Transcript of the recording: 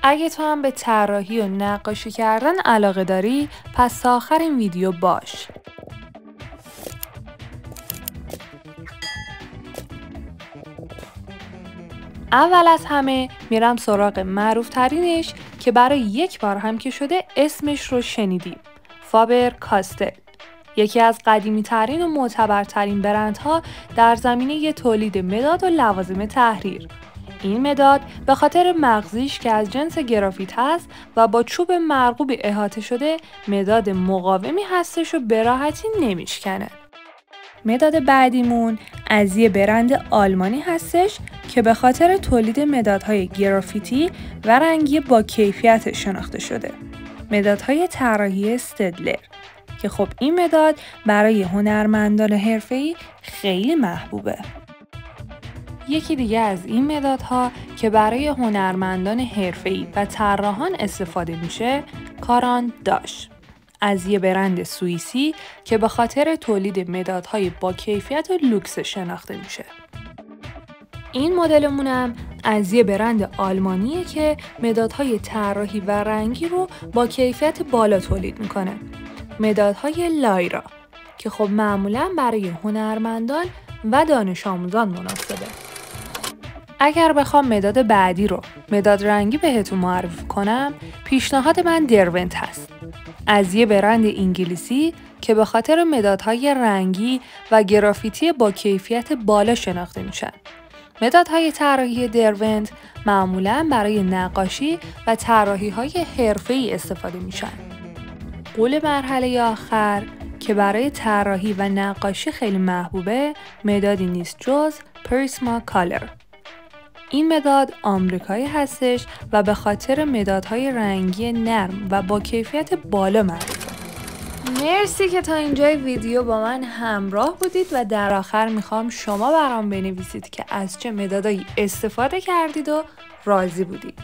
اگه تو هم به طراحی و نقاشی کردن علاقه داری، پس تا آخر این ویدیو باش. اول از همه میرم سراغ معروف ترینش که برای یک بار هم که شده اسمش رو شنیدیم. فابر کاستل. یکی از قدیمی ترین و معتبرترین برندها در زمینه تولید مداد و لوازم تحریر. این مداد به خاطر مغزیش که از جنس گرافیت هست و با چوب مرغوبی احاطه شده، مداد مقاومی هستش و به راحتی نمیشکنه. مداد بعدیمون از یه برند آلمانی هستش که به خاطر تولید مدادهای گرافیتی و رنگی با کیفیت شناخته شده. مدادهای طراحی استدلر که خب این مداد برای هنرمندان حرفه‌ای خیلی محبوبه. یکی دیگه از این مدادها که برای هنرمندان حرفه‌ای و طراحان استفاده میشه، کاران داش. از یه برند سوئیسی که به خاطر تولید مدادهای با کیفیت و لوکس شناخته میشه. این مدلمونم از یه برند آلمانیه که مدادهای طراحی و رنگی رو با کیفیت بالا تولید میکنه. مدادهای لایرا که خب معمولاً برای هنرمندان و دانش آموزان مناسبه. اگر بخوام مداد بعدی رو مداد رنگی بهتون معرفی کنم، پیشنهاد من درونت هست. از یه برند انگلیسی که به خاطر مدادهای رنگی و گرافیتی با کیفیت بالا شناخته میشن. مدادهای طراحی درونت معمولاً برای نقاشی و طراحی‌های حرفه‌ای استفاده میشن. قول مرحله آخر که برای طراحی و نقاشی خیلی محبوبه، مدادی نیست جز پریسما کالر. این مداد آمریکایی هستش و به خاطر مدادهای رنگی نرم و با کیفیت بالا معروفه. مرسی که تا اینجای ویدیو با من همراه بودید و در آخر میخوام شما برام بنویسید که از چه مدادایی استفاده کردید و راضی بودید.